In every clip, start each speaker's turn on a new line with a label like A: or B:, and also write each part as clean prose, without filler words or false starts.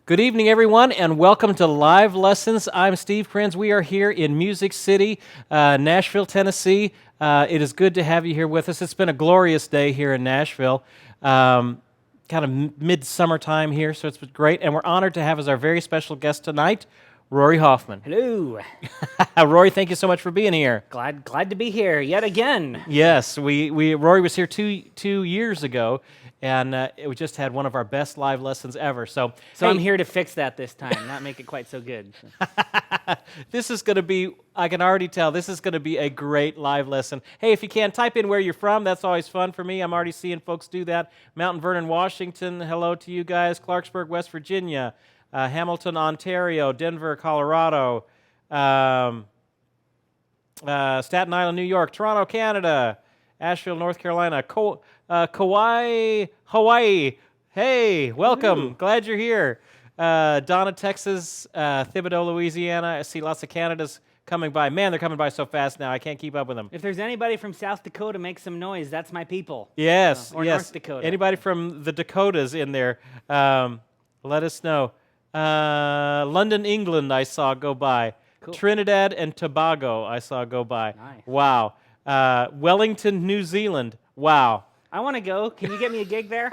A: Good evening, everyone, and welcome to Live Lessons. I'm Steve Krenz. We are here in Music City, Nashville, Tennessee. It is good to have you here with us. It's been a glorious day here in Nashville, kind of mid-summer time here, so it's been great. And we're honored to have as our very special guest tonight, Rory Hoffman.
B: Hello.
A: Rory, thank you so much for being here.
B: Glad to be here yet again.
A: Yes, Rory was here two years ago, and we just had one of our best live lessons ever. So hey,
B: I'm here to fix that this time, not make it quite so good.
A: This is going to be, I can already tell, this is going to be a great live lesson. Hey, if you can, type in where you're from. That's always fun for me. I'm already seeing folks do that. Mount Vernon, Washington, hello to you guys. Clarksburg, West Virginia. Hamilton, Ontario. Denver, Colorado. Staten Island, New York. Toronto, Canada. Asheville, North Carolina. Kauai, Hawaii. Hey, welcome.
B: Ooh.
A: Glad you're here. Donna, Texas. Thibodaux, Louisiana. I see lots of Canadas coming by. Man, they're coming by so fast now. I can't keep up with them.
B: If there's anybody from South Dakota, make some noise. That's my people.
A: Yes,
B: or
A: yes.
B: North Dakota.
A: Anybody from the Dakotas in there, let us know. London, England, I saw go by.
B: Cool.
A: Trinidad and Tobago, I saw go by.
B: Nice.
A: Wow. Wellington, New Zealand. Wow.
B: I want to go. Can you get me a gig there?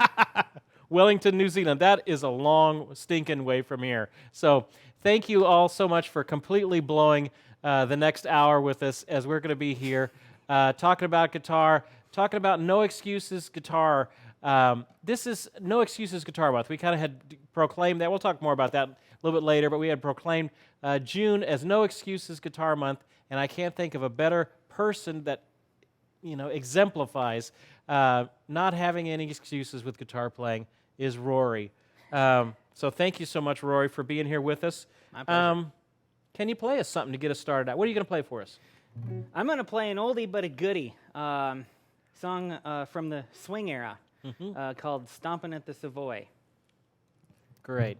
A: Wellington, New Zealand. That is a long, stinking way from here. So thank you all so much for completely blowing the next hour with us as we're going to be here talking about guitar, talking about No Excuses Guitar. This is No Excuses Guitar Month. We kind of had proclaimed that. We'll talk more about that a little bit later, but we had proclaimed June as No Excuses Guitar Month, and I can't think of a better person that exemplifies not having any excuses with guitar playing is Rory. So thank you so much, Rory, for being here with us.
B: My pleasure.
A: Can you play us something to get us started out? What are you going to play for us?
B: I'm going to play an oldie but a goodie song from the swing era called Stompin' at the Savoy.
A: Great.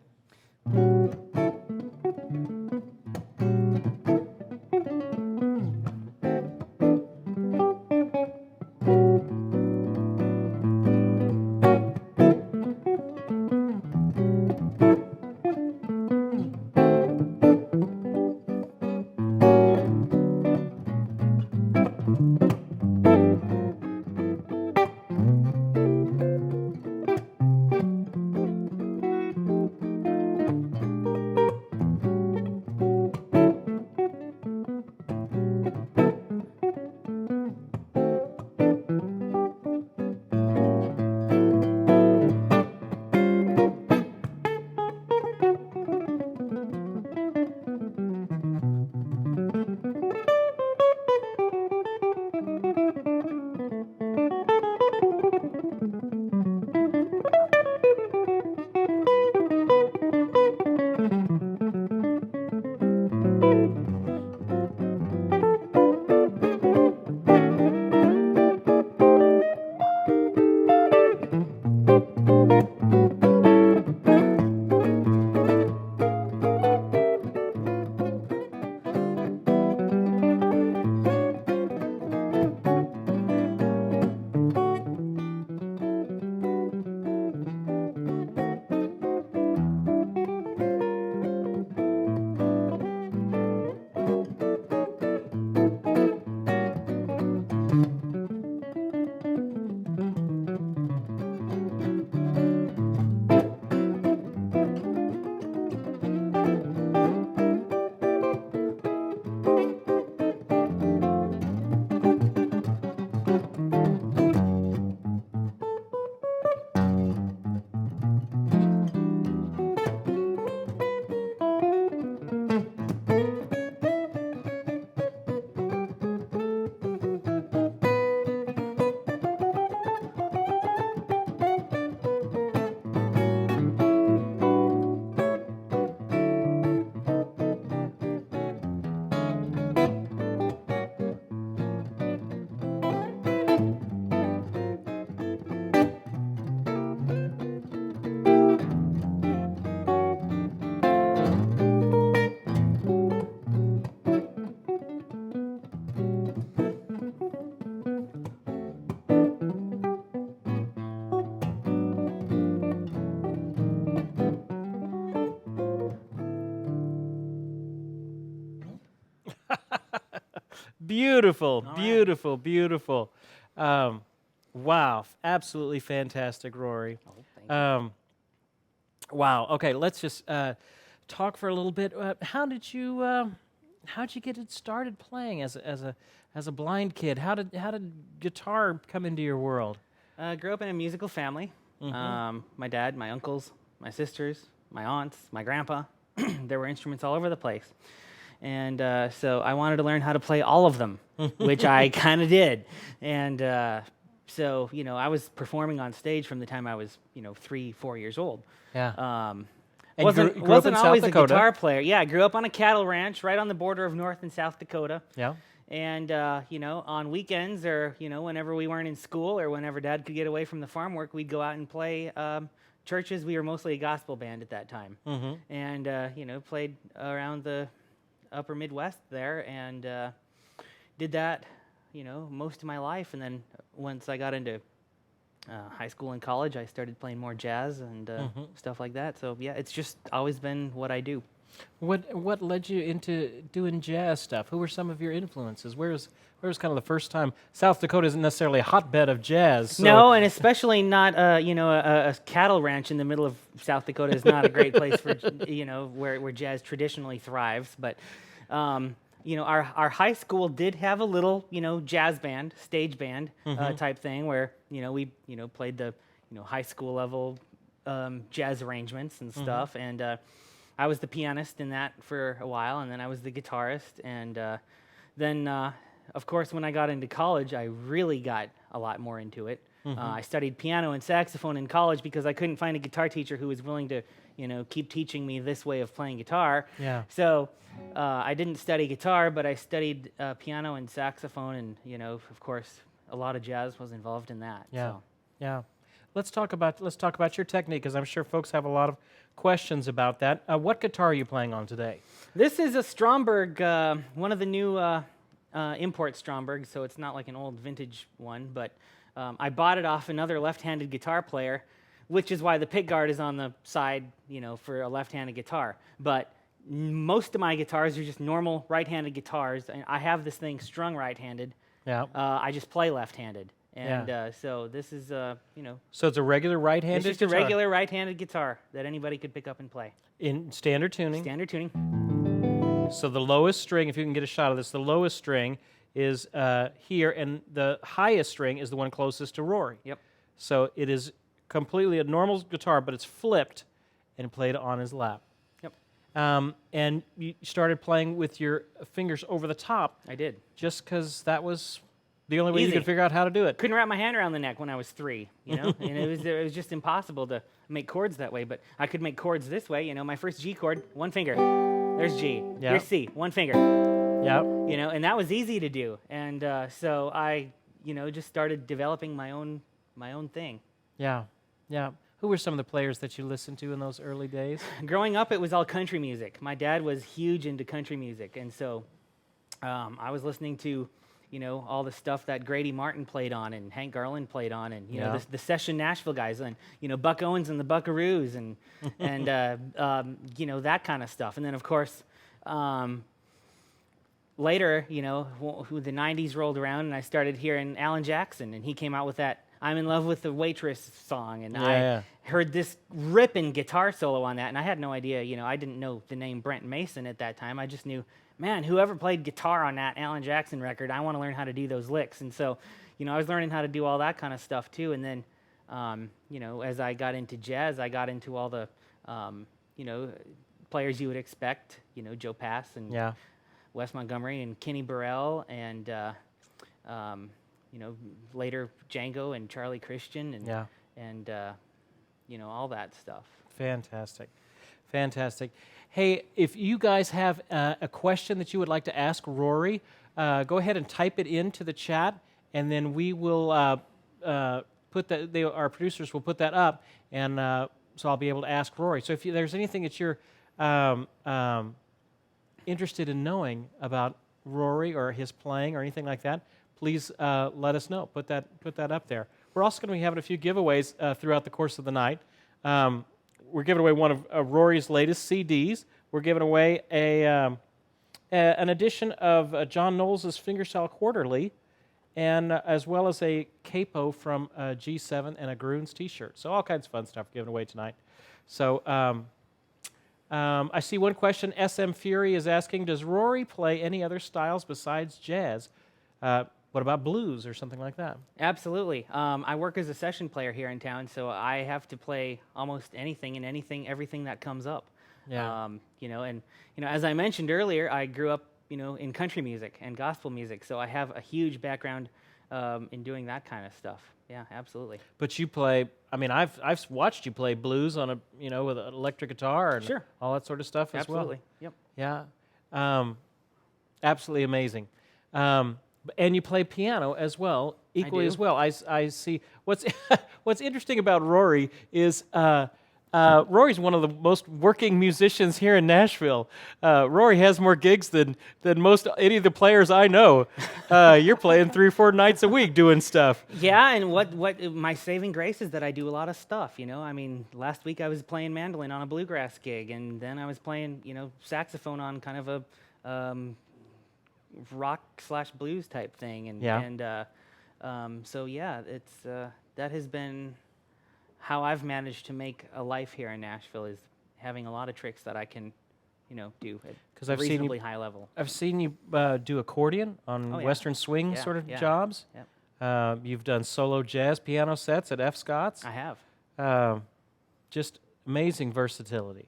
A: Beautiful,
B: right.
A: beautiful, beautiful. Wow, absolutely fantastic, Rory.
B: Oh, thank you.
A: Wow. Okay, let's just talk for a little bit. How'd you get it started playing as a blind kid? How did guitar come into your world?
B: Grew up in a musical family. My dad, my uncles, my sisters, my aunts, my grandpa. There were instruments all over the place. And so I wanted to learn how to play all of them, which I kind of did. And so, I was performing on stage from the time I was, 3, 4 years old.
A: Yeah. And
B: Wasn't
A: grew up in South
B: always a
A: Dakota.
B: guitar player. Yeah, I grew up on a cattle ranch right on the border of North and South Dakota.
A: Yeah.
B: And, on weekends or, whenever we weren't in school or whenever Dad could get away from the farm work, we'd go out and play churches. We were mostly a gospel band at that time. And, played around the upper Midwest there and did that, most of my life. And then once I got into high school and college, I started playing more jazz and stuff like that. So, yeah, it's just always been what I do.
A: What led you into doing jazz stuff? Who were some of your influences? Where's kind of the first time? South Dakota isn't necessarily a hotbed of jazz. So.
B: No, and especially not a cattle ranch in the middle of South Dakota is not a great place for where jazz traditionally thrives. But our high school did have a little jazz band, stage band type thing where we played the high school level jazz arrangements and stuff and. I was the pianist in that for a while, and then I was the guitarist. And then, of course, when I got into college, I really got a lot more into it. I studied piano and saxophone in college because I couldn't find a guitar teacher who was willing to, keep teaching me this way of playing guitar.
A: Yeah.
B: So I didn't study guitar, but I studied piano and saxophone, and of course, a lot of jazz was involved in that.
A: Yeah.
B: So.
A: Yeah. Let's talk about your technique, because I'm sure folks have a lot of questions about that. What guitar are you playing on today?
B: This is a Stromberg, one of the new import Stromberg, so it's not like an old vintage one, but I bought it off another left-handed guitar player, which is why the pickguard is on the side, for a left-handed guitar. But most of my guitars are just normal right-handed guitars, and I have this thing strung right-handed.
A: Yeah.
B: I just play left-handed. And so this is,
A: So it's a regular right-handed
B: it's just
A: guitar?
B: a regular right-handed guitar that anybody could pick up and play.
A: In standard tuning?
B: Standard tuning.
A: So the lowest string, if you can get a shot of this, the lowest string is here, and the highest string is the one closest to Rory.
B: Yep.
A: So it is completely a normal guitar, but it's flipped and played on his lap.
B: Yep.
A: And you started playing with your fingers over the top.
B: I did.
A: Just because that was the only way you
B: Easy.
A: could figure out how to do it.
B: Couldn't wrap my hand around the neck when I was 3, and it was just impossible to make chords that way. But I could make chords this way. My first G chord, one finger. There's G.
A: Yeah.
B: Here's C, one finger.
A: Yeah.
B: And that was easy to do. And so I, just started developing my own thing.
A: Yeah. Yeah. Who were some of the players that you listened to in those early days?
B: Growing up, it was all country music. My dad was huge into country music, and so I was listening to. All the stuff that Grady Martin played on and Hank Garland played on and, the session Nashville guys and, Buck Owens and the Buckaroos and that kind of stuff. And then, of course, later, the 90s rolled around and I started hearing Alan Jackson and he came out with that I'm in Love with the Waitress song. And I heard this ripping guitar solo on that and I had no idea, I didn't know the name Brent Mason at that time. I just knew man, whoever played guitar on that Alan Jackson record, I want to learn how to do those licks. And so, I was learning how to do all that kind of stuff too. And then, as I got into jazz, I got into all the, players you would expect, Joe Pass and Wes Montgomery and Kenny Burrell and, later Django and Charlie Christian and all that stuff.
A: Fantastic. Fantastic. Hey, if you guys have a question that you would like to ask Rory, go ahead and type it into the chat, and then we will put that. Our producers will put that up, and so I'll be able to ask Rory. So if there's anything that you're interested in knowing about Rory or his playing or anything like that, please let us know. Put that up there. We're also going to be having a few giveaways throughout the course of the night. We're giving away one of Rory's latest CDs. We're giving away a an edition of John Knowles' Fingerstyle Quarterly, and as well as a capo from G7 and a Gruhn's T-shirt. So all kinds of fun stuff given away tonight. So I see one question. SM Fury is asking, does Rory play any other styles besides jazz? What about blues or something like that?
B: Absolutely. I work as a session player here in town, so I have to play almost anything and everything that comes up.
A: Yeah.
B: As I mentioned earlier, I grew up, in country music and gospel music, so I have a huge background in doing that kind of stuff. Yeah, absolutely.
A: But you play. I mean, I've watched you play blues on with an electric guitar and
B: Sure.
A: all that sort of stuff as well.
B: Absolutely. Yep.
A: Yeah. Absolutely amazing. And you play piano as well, equally
B: do.
A: as well. I see. What's interesting about Rory is Rory's one of the most working musicians here in Nashville. Rory has more gigs than any of the players I know. You're playing 3 or 4 nights a week doing stuff.
B: Yeah, and what my saving grace is that I do a lot of stuff. I mean, last week I was playing mandolin on a bluegrass gig, and then I was playing, saxophone on kind of a rock/blues type thing, so yeah, it's that has been how I've managed to make a life here in Nashville, is having a lot of tricks that I can, do at a reasonably high level.
A: I've seen you do accordion on Western swing sort of jobs.
B: Yep.
A: You've done solo jazz piano sets at F. Scott's.
B: I have.
A: Just amazing versatility.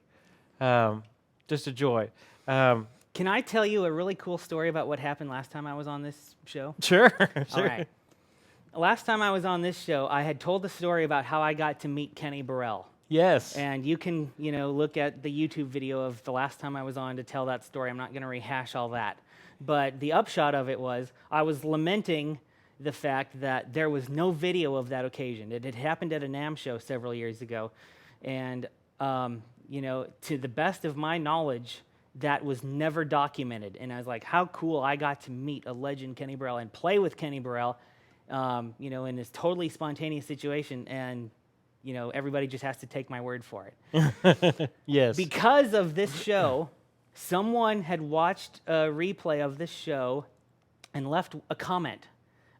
A: Just a joy.
B: Can I tell you a really cool story about what happened last time I was on this show?
A: Sure.
B: All right. Last time I was on this show, I had told the story about how I got to meet Kenny Burrell.
A: Yes.
B: And you can, look at the YouTube video of the last time I was on to tell that story. I'm not going to rehash all that. But the upshot of it was I was lamenting the fact that there was no video of that occasion. It had happened at a NAMM show several years ago. And, to the best of my knowledge, that was never documented. And I was like, how cool I got to meet a legend, Kenny Burrell, and play with Kenny Burrell, in this totally spontaneous situation. And, everybody just has to take my word for it.
A: Yes.
B: Because of this show, someone had watched a replay of this show and left a comment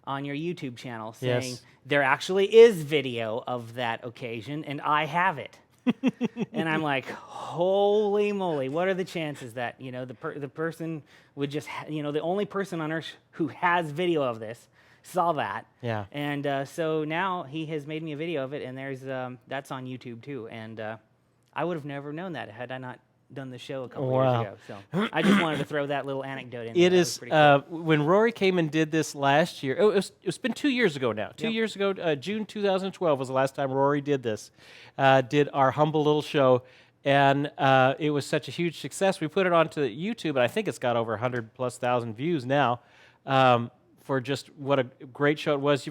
B: on your YouTube channel saying, there actually is video of that occasion, and I have it. And I'm like, holy moly, what are the chances that, the person would just, the only person on earth who has video of this saw that.
A: Yeah.
B: And so now he has made me a video of it, and that's on YouTube too. And I would have never known that had I not done the show a couple years ago. So I just wanted to throw that little anecdote in.
A: It is
B: cool.
A: When Rory came and did this last year. It's been 2 years ago now. 2 years ago, June 2012 was the last time Rory did this. Did our humble little show, and it was such a huge success. We put it onto YouTube, and I think it's got over 100,000+ views now. For just what a great show it was.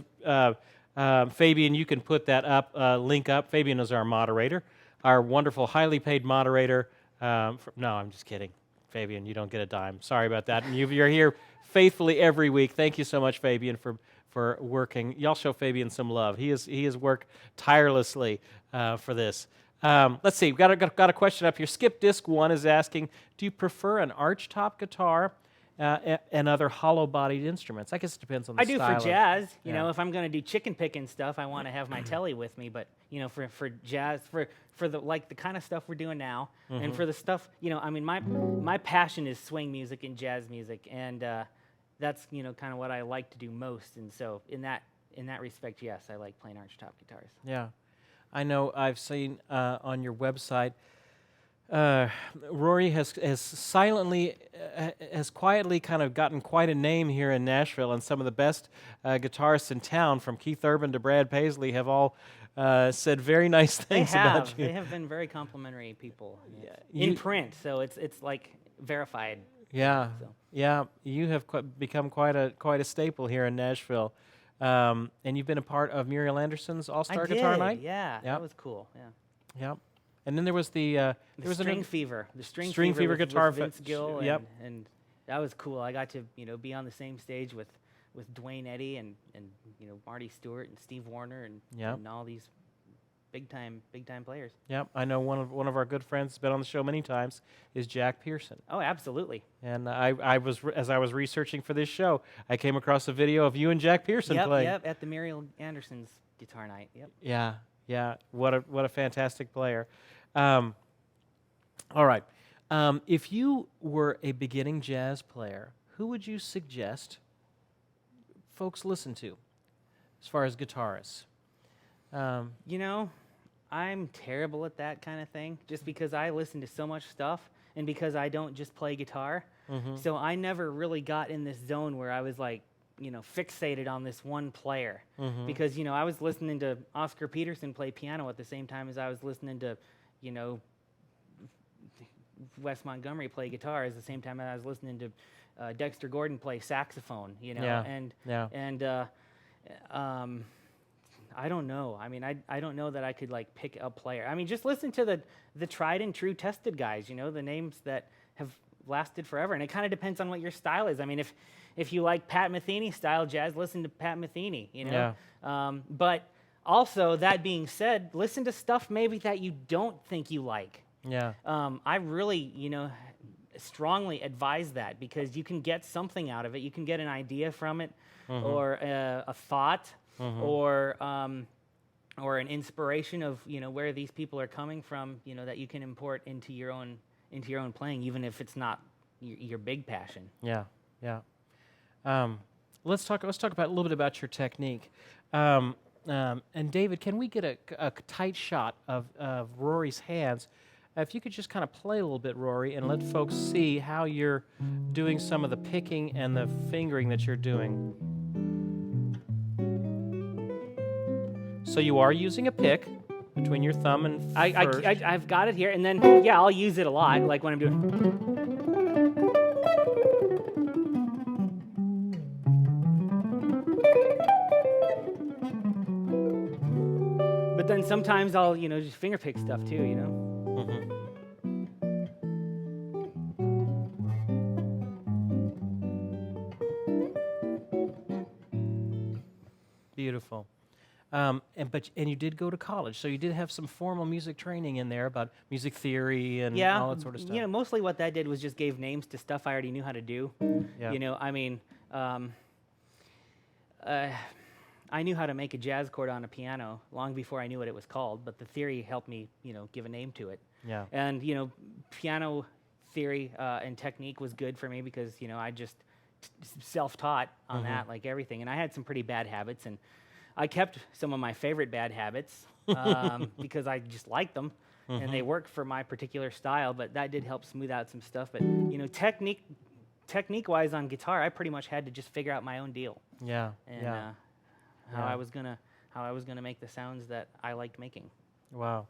A: Fabian, you can put that up, link up. Fabian is our moderator, our wonderful, highly paid moderator. No, I'm just kidding. Fabian, you don't get a dime. Sorry about that. And you're here faithfully every week. Thank you so much, Fabian, for working. Y'all show Fabian some love. He has worked tirelessly for this. Let's see. We've got a question up here. Skip Disc 1 is asking, do you prefer an archtop guitar and other hollow-bodied instruments? I guess it depends on the style.
B: I do for jazz.
A: Yeah.
B: You know, if I'm going to do chicken picking stuff, I want to have my telly with me. But for jazz, for the kind of stuff we're doing now, and for the stuff, I mean, my passion is swing music and jazz music, and that's kind of what I like to do most. And so in that respect, yes, I like playing archtop guitars.
A: Yeah, I know. I've seen on your website. Rory has quietly kind of gotten quite a name here in Nashville, and some of the best guitarists in town, from Keith Urban to Brad Paisley, have all said very nice things about you.
B: They have been very complimentary people in print, so it's like verified.
A: Yeah,
B: so.
A: Yeah. You have become quite a staple here in Nashville, and you've been a part of Muriel Anderson's All-Star Guitar Night.
B: Yeah, that was cool. Yeah.
A: Yeah. And then there was the
B: String Fever. The String
A: Fever
B: with
A: guitar
B: Vince Gill,
A: yep.
B: and that was cool. I got to be on the same stage with Dwayne Eddy and Marty Stewart and Steve Warner and all these big time players.
A: Yep, I know one of our good friends has been on the show many times is Jack Pearson.
B: Oh, absolutely.
A: And as I was researching for this show, I came across a video of you and Jack Pearson playing.
B: Yep, at the Merle Anderson's guitar night. Yep.
A: Yeah. What a fantastic player. All right. If you were a beginning jazz player, who would you suggest folks listen to as far as guitarists?
B: You know, I'm terrible at that kind of thing just because I listen to so much stuff and because I don't just play guitar. So I never really got in this zone where I was like, fixated on this one player. Because, I was listening to Oscar Peterson play piano at the same time as I was listening to, Wes Montgomery play guitar at the same time as I was listening to Dexter Gordon play saxophone, I don't know. I mean, I don't know that I could like pick a player. I mean, just listen to the tried and true tested guys, the names that have lasted forever. And it kind of depends on what your style is. I mean, if you like Pat Metheny style jazz, listen to Pat Metheny, But also, that being said, listen to stuff maybe that you don't think you like.
A: Yeah.
B: I really, strongly advise that because you can get something out of it. You can get an idea from it or a thought. Or an inspiration of where these people are coming from, that you can import into your own playing, even if it's not your big passion.
A: Yeah. Let's talk about a little bit about your technique. And David, can we get a tight shot of Rory's hands? If you could just kind of play a little bit, Rory, and let folks see how you're doing some of the picking and the fingering that you're doing. So you are using a pick between your thumb and first.
B: I've got it here, and then, I'll use it a lot, like when I'm doing... But then sometimes I'll, just finger pick stuff too,
A: Beautiful. And you did go to college, so you did have some formal music training in there about music theory and all that sort of stuff.
B: Mostly what that did was just gave names to stuff I already knew how to do.
A: Yeah.
B: I knew how to make a jazz chord on a piano long before I knew what it was called, but the theory helped me, give a name to it.
A: Yeah.
B: And, piano theory and technique was good for me because, I just self-taught on that, like everything. And I had some pretty bad habits, and I kept some of my favorite bad habits because I just liked them, and they worked for my particular style, but that did help smooth out some stuff. But, technique-wise on guitar, I pretty much had to just figure out my own deal.
A: Yeah,
B: and how I was gonna make the sounds that I liked making.
A: Wow.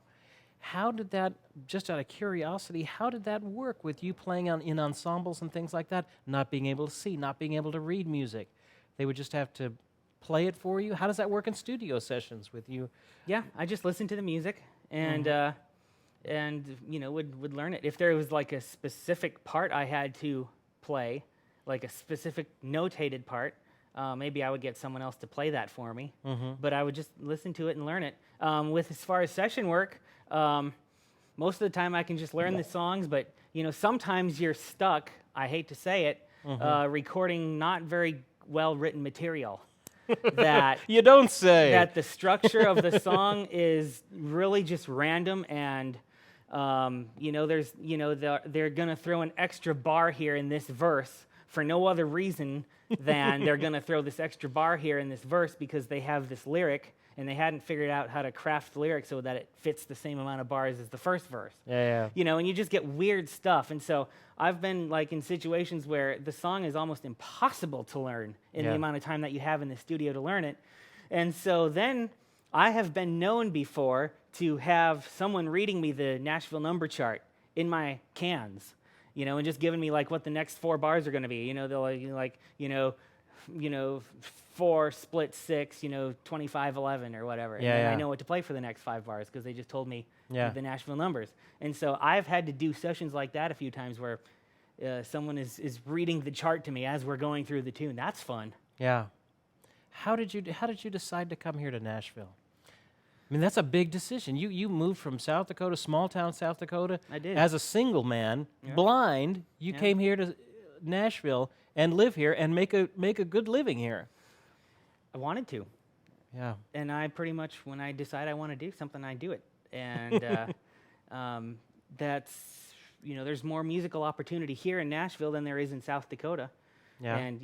A: How did that, just out of curiosity, how did that work with you playing in ensembles and things like that, not being able to see, not being able to read music? They would just have to play it for you? How does that work in studio sessions with you?
B: Yeah, I just listened to the music and would learn it. If there was like a specific part I had to play, like a specific notated part, maybe I would get someone else to play that for me. But I would just listen to it and learn it. As far as session work, most of the time I can just learn the songs, but sometimes you're stuck, I hate to say it, recording not very well written material. That
A: you don't say.
B: That the structure of the song is really just random, and they're gonna throw an extra bar here in this verse for no other reason than they're gonna throw this extra bar here in this verse because they have this lyric and they hadn't figured out how to craft the lyric so that it fits the same amount of bars as the first verse.
A: Yeah.
B: And you just get weird stuff. And so I've been like in situations where the song is almost impossible to learn in the amount of time that you have in the studio to learn it. And so then I have been known before to have someone reading me the Nashville number chart in my cans, and just giving me like what the next 4 bars are going to be. They'll 4 split 6, 25 11 or whatever. And then I know what to play for the next 5 bars because they just told me the Nashville numbers. And so I've had to do sessions like that a few times where someone is reading the chart to me as we're going through the tune. That's fun.
A: Yeah. How did you decide to come here to Nashville? I mean, that's a big decision. You moved from South Dakota, small town South Dakota.
B: I did.
A: As a single man,
B: Yeah.
A: blind. You
B: Yeah.
A: came here to Nashville and live here and make a good living here.
B: I wanted to.
A: Yeah.
B: And I pretty much, when I decide I want to do something, I do it. And that's, there's more musical opportunity here in Nashville than there is in South Dakota.
A: Yeah.
B: And,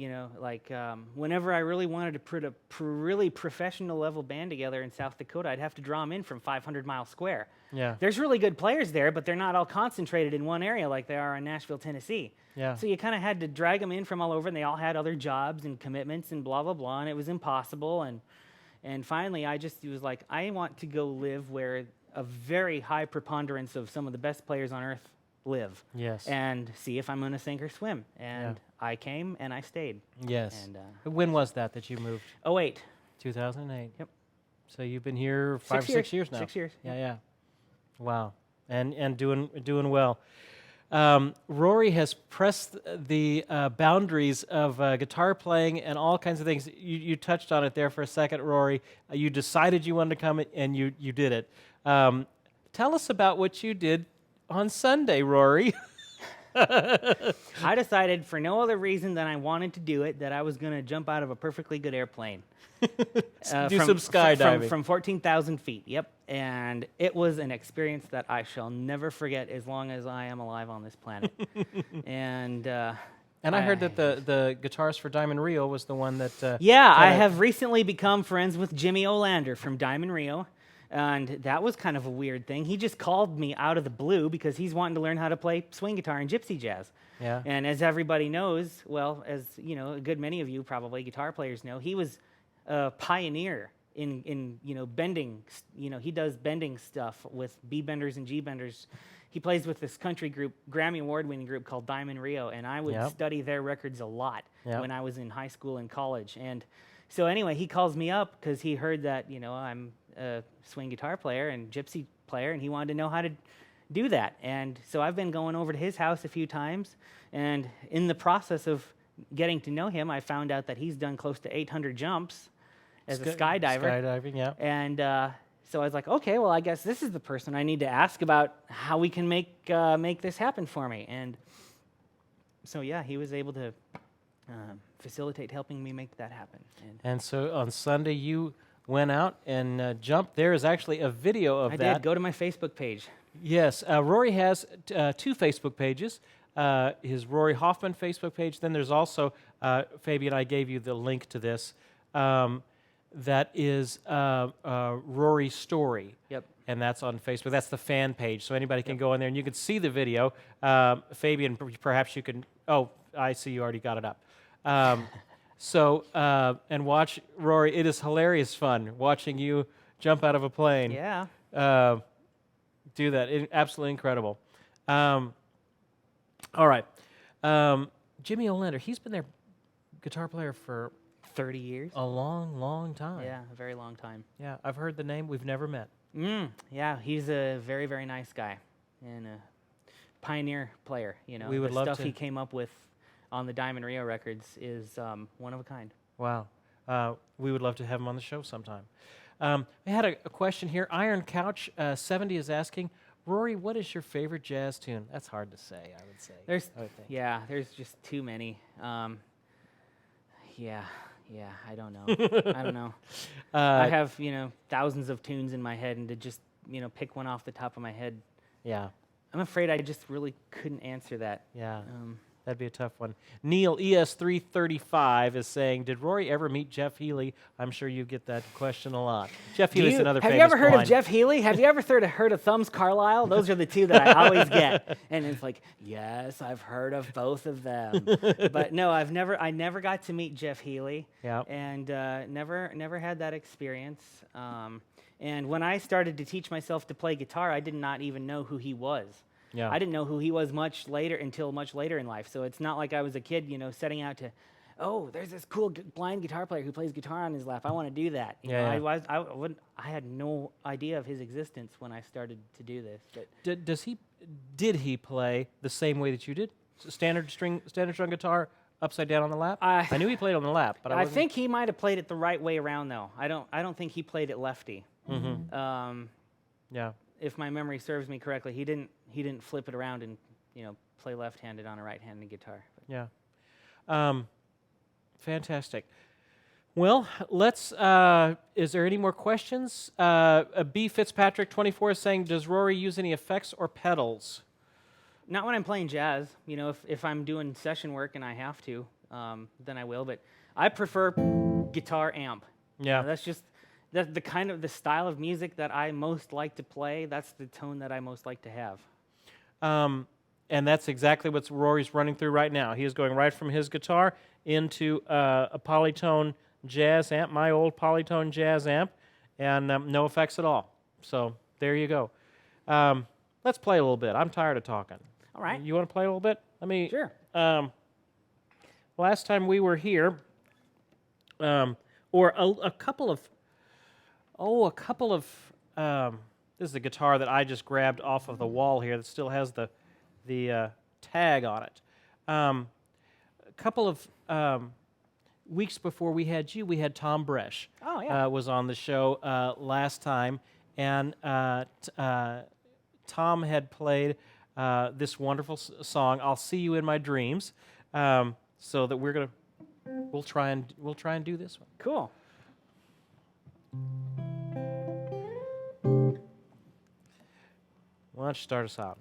B: whenever I really wanted to put a really professional level band together in South Dakota, I'd have to draw them in from 500 Mile Square.
A: Yeah.
B: There's really good players there, but they're not all concentrated in one area like they are in Nashville, Tennessee.
A: Yeah.
B: So you kind of had to drag them in from all over, and they all had other jobs and commitments and blah, blah, blah, and it was impossible. And finally, I just was like, I want to go live where a very high preponderance of some of the best players on earth live.
A: Yes.
B: And see if I'm going to sink or swim. And I came and I stayed.
A: Yes.
B: And
A: When was that you moved?
B: 08.
A: 2008.
B: Yep.
A: So you've been here 6 years now.
B: 6 years.
A: Yeah. Wow. And doing well. Rory has pressed the boundaries of guitar playing and all kinds of things. You touched on it there for a second, Rory. You decided you wanted to come and you did it. Tell us about what you did on Sunday, Rory.
B: I decided for no other reason than I wanted to do it, that I was going to jump out of a perfectly good airplane.
A: Do some skydiving.
B: From 14,000 feet, yep. And it was an experience that I shall never forget as long as I am alive on this planet. And
A: I heard that the guitarist for Diamond Rio was the one that...
B: I have recently become friends with Jimmy Olander from Diamond Rio. And that was kind of a weird thing. He just called me out of the blue because he's wanting to learn how to play swing guitar and gypsy jazz.
A: Yeah.
B: And as everybody knows, well, as a good many of you probably guitar players know, he was a pioneer in bending. He does bending stuff with B benders and G benders. He plays with this country group, Grammy Award-winning group called Diamond Rio, and I would study their records a lot when I was in high school and college. And so anyway, he calls me up because he heard that I'm a swing guitar player and gypsy player, and he wanted to know how to do that. And so I've been going over to his house a few times, and in the process of getting to know him, I found out that he's done close to 800 jumps as a skydiver.
A: Skydiving, yeah.
B: And so I was like, okay, well, I guess this is the person I need to ask about how we can make this happen for me. And so, he was able to facilitate helping me make that happen.
A: And so on Sunday, you went out and jumped. There is actually a video of that.
B: I did. Go to my Facebook page.
A: Yes. Rory has 2 Facebook pages. His Rory Hoffman Facebook page. Then there's also, Fabian, I gave you the link to this. That is Rory's Story.
B: Yep.
A: And that's on Facebook. That's the fan page. So anybody can go in there and you can see the video. Fabian, perhaps you can... Oh, I see you already got it up. And watch Rory. It is hilarious fun watching you jump out of a plane.
B: Yeah.
A: Do that. Absolutely incredible. All right. Jimmy Olander, he's been their guitar player for
B: 30 years.
A: a long, long time.
B: Yeah, a very long time.
A: Yeah, I've heard the name. We've never met.
B: Yeah, he's a very, very nice guy and a pioneer player.
A: We would
B: the
A: love
B: stuff
A: to-
B: he came up with on the Diamond Rio records is one of a kind.
A: Wow. We would love to have him on the show sometime. I had a question here. Iron Couch 70 is asking, Rory, what is your favorite jazz tune? That's hard to say, I would say. I would think.
B: There's just too many. I don't know. I don't know. I have, thousands of tunes in my head, and to just, pick one off the top of my head,
A: Yeah.
B: I'm afraid I just really couldn't answer that.
A: Yeah. That'd be a tough one. Neil ES335 is saying, did Rory ever meet Jeff Healey? I'm sure you get that question a lot. Jeff Healey's another famous
B: Have you ever heard
A: blind.
B: of Jeff Healey? Have you ever heard of Thumbs Carlisle? Those are the two that I always get. And it's like, yes, I've heard of both of them. But no, I never got to meet Jeff Healey.
A: Yeah.
B: And never had that experience. And when I started to teach myself to play guitar, I did not even know who he was.
A: Yeah.
B: I didn't know who he was until much later in life. So it's not like I was a kid, setting out to, there's this cool blind guitar player who plays guitar on his lap. I want to do that. I had no idea of his existence when I started to do this. But
A: Did he play the same way that you did? Standard string guitar, upside down on the lap? I knew he played on the lap, but
B: I think he might have played it the right way around, though. I don't think he played it lefty.
A: Mm-hmm. Yeah.
B: If my memory serves me correctly, he didn't flip it around and play left-handed on a right-handed guitar.
A: Yeah. Fantastic. Well, let's. Is there any more questions? B. Fitzpatrick 24 is saying, does Rory use any effects or pedals?
B: Not when I'm playing jazz. If I'm doing session work and I have to, then I will. But I prefer guitar amp.
A: Yeah.
B: That's just the kind of the style of music that I most like to play. That's the tone that I most like to have.
A: And that's exactly what Rory's running through right now. He is going right from his guitar into a Polytone jazz amp, my old Polytone jazz amp, and no effects at all. So there you go. Let's play a little bit. I'm tired of talking.
B: All right.
A: You want to play a little bit?
B: Sure.
A: Last time we were here, or a couple of, this is the guitar that I just grabbed off of the wall here that still has the tag on it. A couple of weeks before we had you, we had Tom Bresch.
B: Oh, yeah.
A: Was on the show last time, and Tom had played this wonderful song, "I'll See You in My Dreams," so that we'll try and do this one.
B: Cool.
A: Why don't you start us out?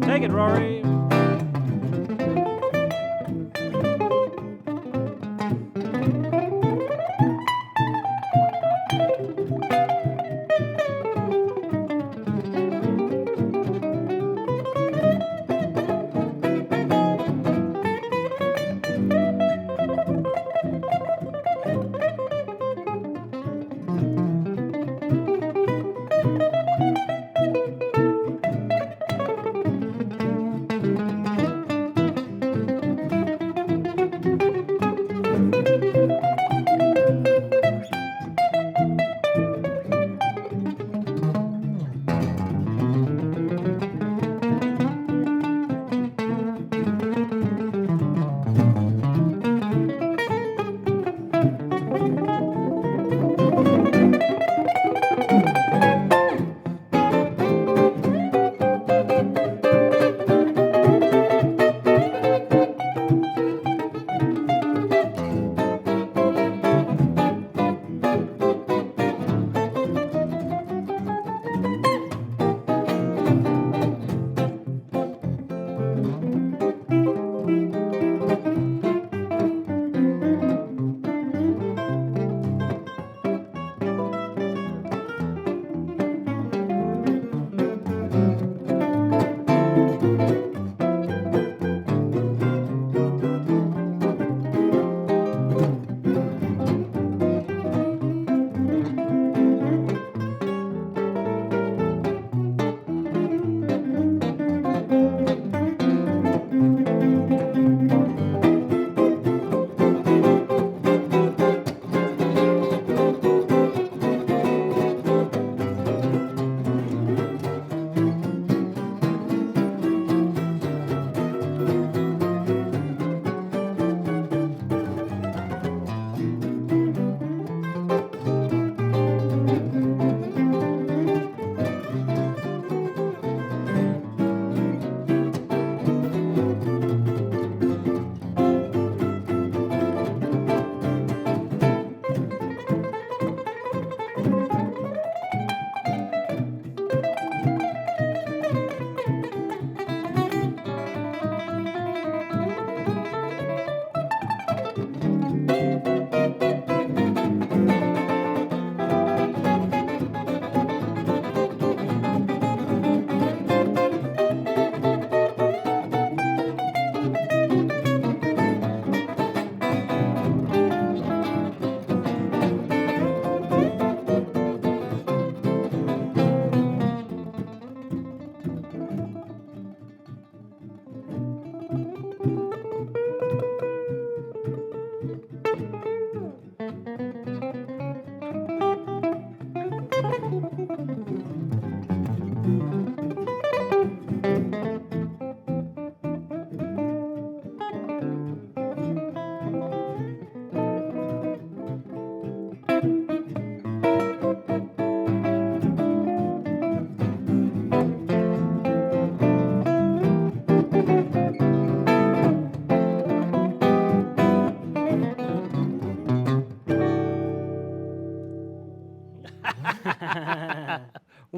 A: Take it, Rory.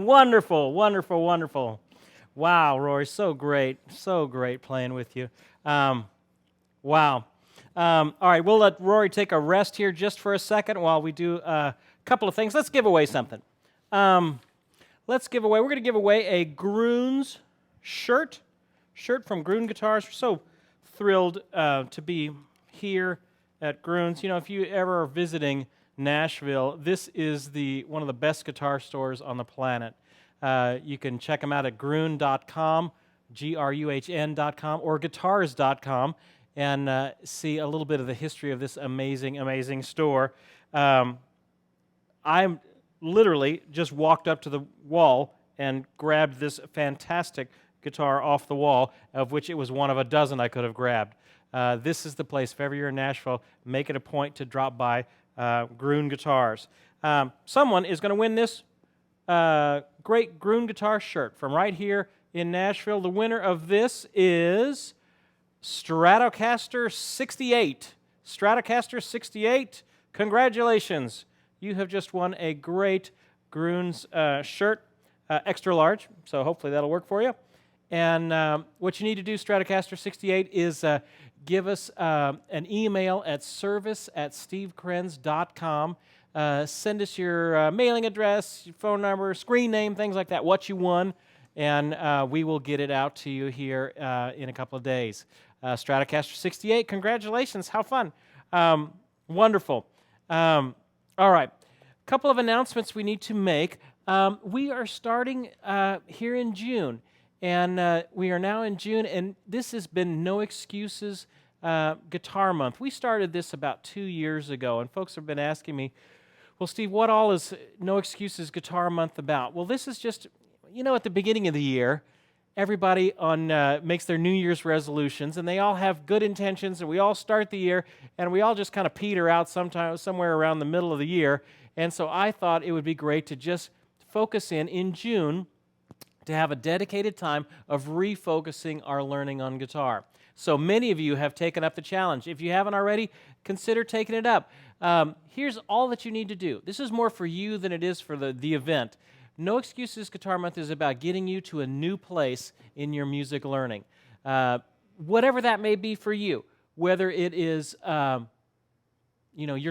A: Wonderful, wonderful, wonderful. Wow, Rory, so great playing with you. Wow. All right, we'll let Rory take a rest here just for a second while we do a couple of things. Let's give away something. We're going to give away a Gruhn's shirt from Gruhn Guitars. We're so thrilled to be here at Gruhn's. You know, if you ever are visiting Nashville, this is one of the best guitar stores on the planet. You can check them out at gruhn.com, Gruhn.com, or guitars.com, and see a little bit of the history of this amazing, amazing store. I literally just walked up to the wall and grabbed this fantastic guitar off the wall, of which it was one of a dozen I could have grabbed. This is the place. If ever you're in Nashville, make it a point to drop by Gruhn Guitars. Someone is going to win this great Gruhn guitar shirt from right here in Nashville. The winner of this is Stratocaster 68. Stratocaster 68, congratulations. You have just won a great Gruhn's shirt, extra large, so hopefully that'll work for you. And what you need to do, Stratocaster 68, is give us an email at service@stevekrenz.com. Send us your mailing address, your phone number, screen name, things like that, what you won, and we will get it out to you here in a couple of days. Stratocaster 68, congratulations, how fun. Wonderful. All right, a couple of announcements we need to make. We are starting here in June. And we are now in June, and this has been No Excuses Guitar Month. We started this about 2 years ago, and folks have been asking me, well, Steve, what all is No Excuses Guitar Month about? Well, this is just, you know, at the beginning of the year, everybody makes their New Year's resolutions, and they all have good intentions, and we all start the year, and we all just kind of peter out somewhere around the middle of the year. And so I thought it would be great to just focus in June, to have a dedicated time of refocusing our learning on guitar. So many of you have taken up the challenge. If you haven't already, consider taking it up. Here's all that you need to do. This is more for you than it is for the event. No Excuses Guitar Month is about getting you to a new place in your music learning. Whatever that may be for you, whether it is you're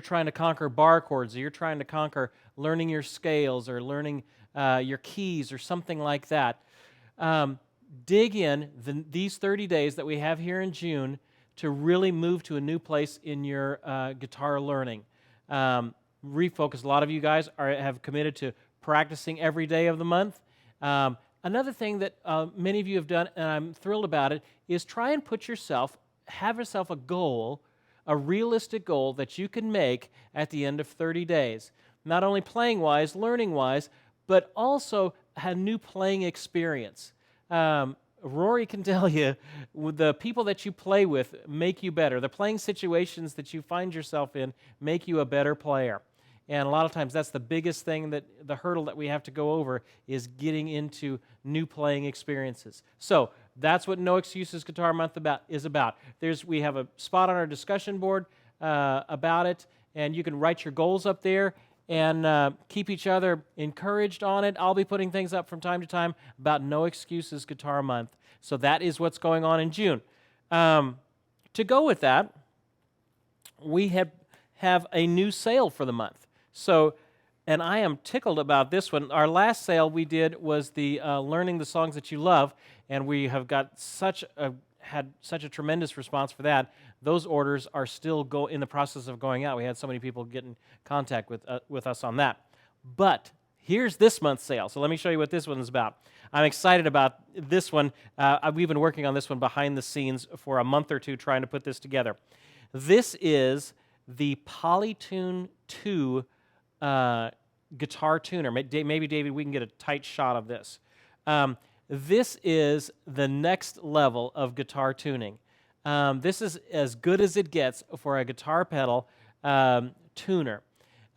A: trying to conquer bar chords, or you're trying to conquer learning your scales, or learning your keys, or something like that. Dig in these 30 days that we have here in June to really move to a new place in your guitar learning. Refocus. A lot of you guys have committed to practicing every day of the month. Another thing that many of you have done, and I'm thrilled about it, is try and have yourself a goal, a realistic goal that you can make at the end of 30 days. Not only playing-wise, learning-wise, but also a new playing experience. Rory can tell you, the people that you play with make you better. The playing situations that you find yourself in make you a better player. And a lot of times that's the biggest thing, the hurdle that we have to go over, is getting into new playing experiences. So that's what No Excuses Guitar Month is about. We have a spot on our discussion board about it, and you can write your goals up there and keep each other encouraged on it. I'll be putting things up from time to time about No Excuses Guitar Month. So that is what's going on in June. To go with that, we have a new sale for the month. So, and I am tickled about this one. Our last sale we did was the Learning the Songs That You Love, and we have got had such a tremendous response for that. Those orders are still in the process of going out. We had so many people get in contact with us on that. But here's this month's sale. So let me show you what this one is about. I'm excited about this one. We've been working on this one behind the scenes for a month or two trying to put this together. This is the Polytune 2 guitar tuner. Maybe, David, we can get a tight shot of this. This is the next level of guitar tuning. This is as good as it gets for a guitar pedal tuner.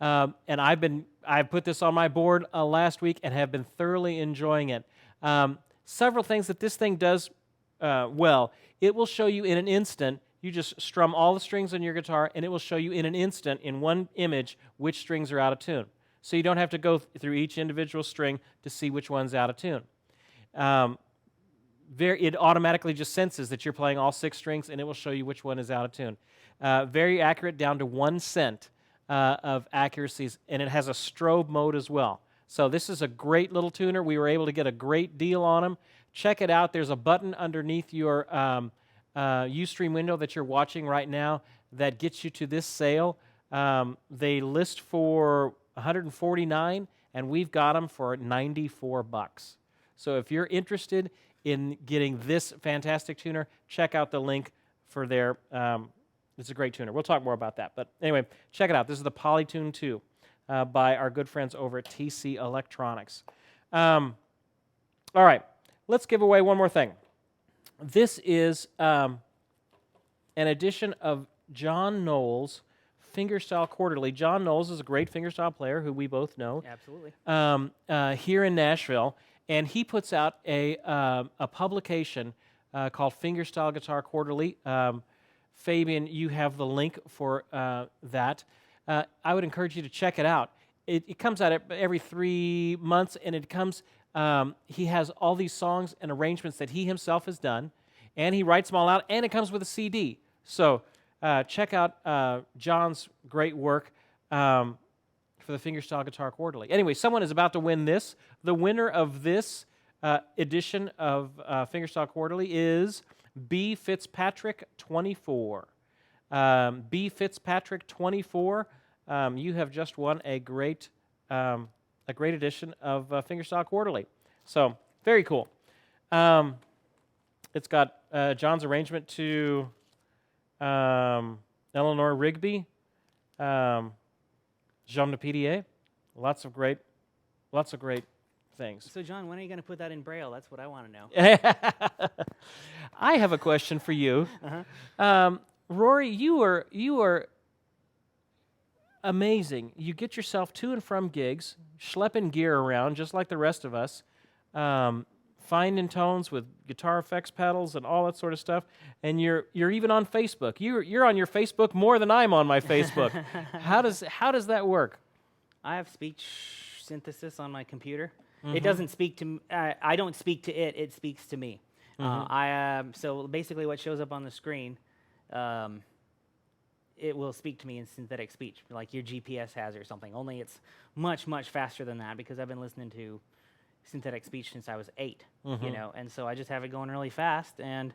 A: And I put this on my board last week and have been thoroughly enjoying it. Several things that this thing does well. It will show you in an instant. You just strum all the strings on your guitar, and it will show you in an instant, in one image, which strings are out of tune. so you don't have to go through each individual string to see which one's out of tune. It automatically just senses that you're playing all 6 strings, and it will show you which one is out of tune. Very accurate, down to 1 cent of accuracies, and it has a strobe mode as well. So this is a great little tuner. We were able to get a great deal on them. Check it out. There's a button underneath your Ustream window that you're watching right now that gets you to this sale. They list for $149, and we've got them for $94. So if you're interested in getting this fantastic tuner, check out the link for their. It's a great tuner. We'll talk more about that. But anyway, check it out. This is the Polytune 2 by our good friends over at TC Electronics. All right, let's give away one more thing. This is an edition of John Knowles' Fingerstyle Quarterly. John Knowles is a great fingerstyle player who we both know.
B: Absolutely.
A: Here in Nashville, and he puts out a publication called Fingerstyle Guitar Quarterly. Fabian, you have the link for that. I would encourage you to check it out. It comes out every 3 months, and it comes. He has all these songs and arrangements that he himself has done, and he writes them all out, and it comes with a CD. So check out John's great work for the Fingerstyle Guitar Quarterly. Anyway, someone is about to win this. The winner of this edition of Fingerstyle Quarterly is B. Fitzpatrick 24. B. Fitzpatrick 24. You have just won a great edition of Fingerstyle Quarterly. So very cool. It's got John's arrangement to Eleanor Rigby, Jean de PDA. Lots of great things.
B: So, John, when are you going to put that in Braille? That's what I want to know.
A: I have a question for you.
B: Uh-huh.
A: Rory, you are amazing. You get yourself to and from gigs, schlepping gear around just like the rest of us, finding tones with guitar effects pedals and all that sort of stuff. And you're even on Facebook. You're on your Facebook more than I'm on my Facebook. How does that work?
B: I have speech synthesis on my computer. Mm-hmm. It doesn't speak to I don't speak to it. It speaks to me. Mm-hmm. So basically, what shows up on the screen, it will speak to me in synthetic speech, like your GPS has or something. Only it's much faster than that because I've been listening to synthetic speech since I was 8.
A: Mm-hmm.
B: And so I just have it going really fast. And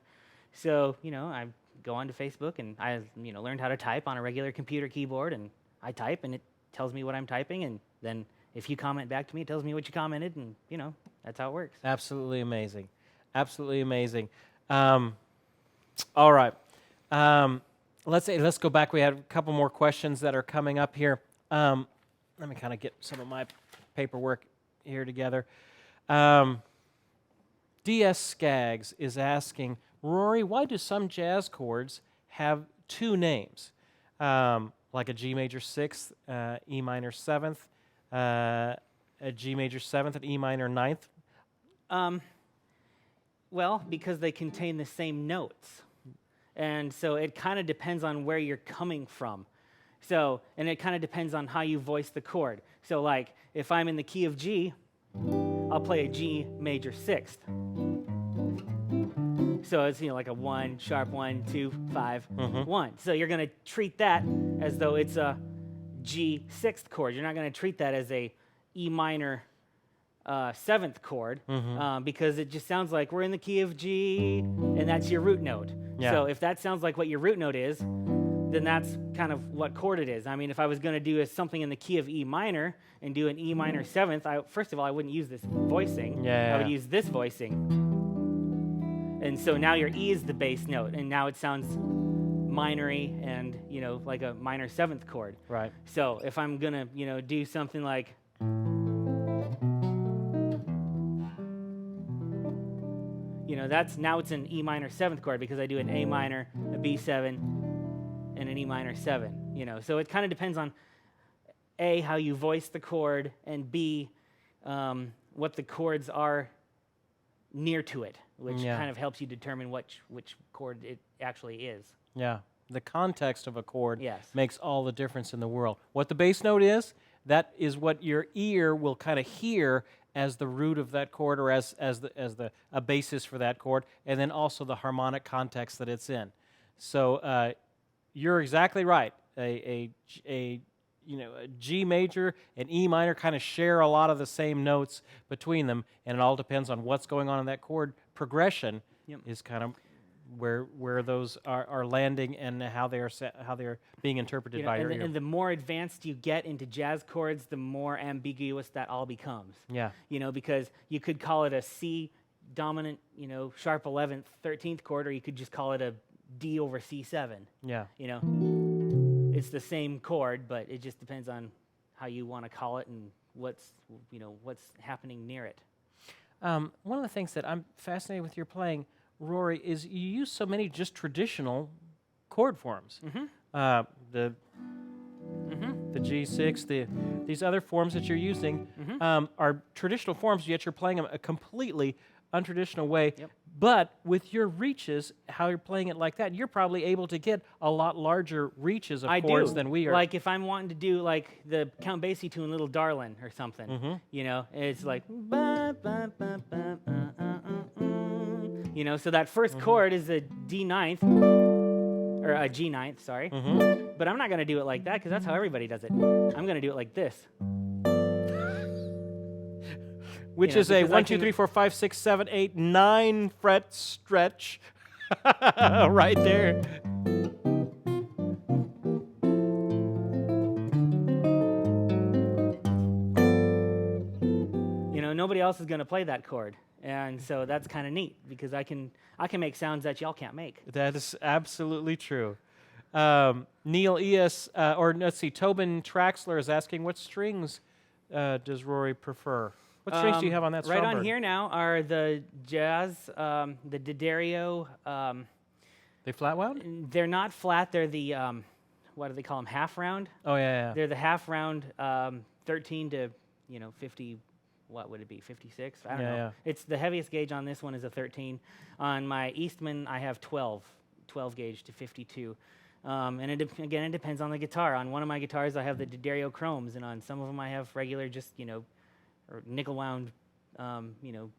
B: so I go onto Facebook and I learned how to type on a regular computer keyboard, and I type and it tells me what I'm typing, and then if you comment back to me, it tells me what you commented, and that's how it works.
A: Absolutely amazing. Absolutely amazing. All right. Let's go back. We have a couple more questions that are coming up here. Let me kind of get some of my paperwork here together. DS Skaggs is asking, Rory, why do some jazz chords have 2 names? Like a G major 6th, E minor 7th, a G major 7th, and E minor 9th?
B: Well, because they contain the same notes. And so it kind of depends on where you're coming from. So, and it kind of depends on how you voice the chord. So like, if I'm in the key of G, I'll play a G major 6th. So it's like a 1, sharp 1, 2, 5, 1. So you're going to treat that as though it's a G 6th chord. You're not going to treat that as a E minor 7th chord because it just sounds like we're in the key of G and that's your root note. Yeah. So if that sounds like what your root note is, then that's kind of what chord it is. I mean, if I was going to do something in the key of E minor and do an E minor 7th, first of all, I wouldn't use this voicing.
A: Yeah.
B: I would use this voicing. And so now your E is the bass note, and now it sounds minor-y and, like a minor 7th chord.
A: Right.
B: So if I'm going to, do something like... now it's an E minor 7th chord because I do an A minor, a B7, and an E minor 7, So it kind of depends on A, how you voice the chord, and B, what the chords are near to it, which kind of helps you determine which chord it actually is.
A: Yeah. The context of a chord
B: Yes.
A: makes all the difference in the world. What the bass note is that is what your ear will kind of hear as the root of that chord, or as a basis for that chord, and then also the harmonic context that it's in. So you're exactly right. A G major and E minor kind of share a lot of the same notes between them, and it all depends on what's going on in that chord progression.
B: Yep.
A: Is kind of where those are landing and how they're being interpreted by your ear.
B: And the more advanced you get into jazz chords, the more ambiguous that all becomes.
A: Yeah.
B: Because you could call it a C dominant, sharp 11th, 13th chord, or you could just call it a D over C7.
A: Yeah.
B: It's the same chord, but it just depends on how you want to call it and what's happening near it.
A: One of the things that I'm fascinated with your playing, Rory, is you use so many just traditional chord forms. The G6, these other forms that you're using are traditional forms, yet you're playing them a completely untraditional way.
B: Yep.
A: But with your reaches, how you're playing it like that, you're probably able to get a lot larger reaches of chords than we are.
B: Like if I'm wanting to do like the Count Basie tune, Little Darlin' or something, it's like, so that first chord is a D ninth, or a G ninth, sorry. But I'm not going to do it like that because that's how everybody does it. I'm going to do it like this.
A: Which is a 1, 2, 3, 4, 5, 6, 7, 8, 9 fret stretch right there.
B: Nobody else is going to play that chord. And so that's kind of neat because I can make sounds that y'all can't make.
A: That is absolutely true. Neil E.S., Tobin Traxler is asking, what strings does Rory prefer? What strings do you have on that Stromberg?
B: Right on here now are the jazz, the D'Addario.
A: They flat wound?
B: They're not flat. They're the, what do they call them, half round?
A: Oh, yeah.
B: They're the half round 13 to, 50, what would it be, 56? I don't know.
A: Yeah.
B: It's the heaviest gauge on this one is a 13. On my Eastman, I have 12 gauge to 52. And it depends on the guitar. On one of my guitars, I have the D'Addario chromes, and on some of them, I have regular just, or nickel wound,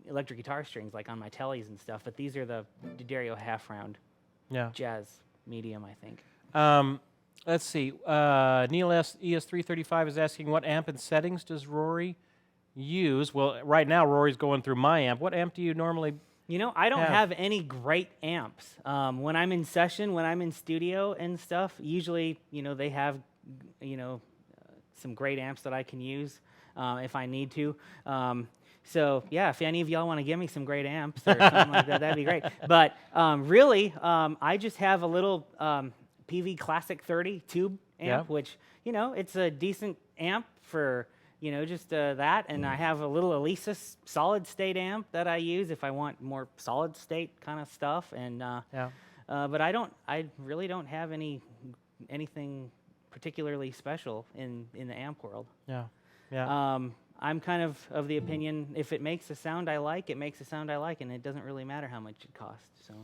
B: electric guitar strings, like on my tellies and stuff. But these are the D'Addario half round jazz medium, I think.
A: Let's see. Neil ES335 is asking, what amp and settings does Rory use? Well, right now, Rory's going through my amp. What amp do you normally
B: I don't have any great amps. When I'm in session, when I'm in studio and stuff, usually, they have, some great amps that I can use if I need to. So, yeah, if any of y'all want to give me some great amps or something like that, that'd be great. But really, I just have a little PV Classic 30 tube amp, which, it's a decent amp for, just that. And I have a little Alesis solid state amp that I use if I want more solid state kind of stuff. And but I really don't have anything particularly special in the amp world. I'm kind of the opinion, if it makes a sound I like, it makes a sound I like, and it doesn't really matter how much it costs. So,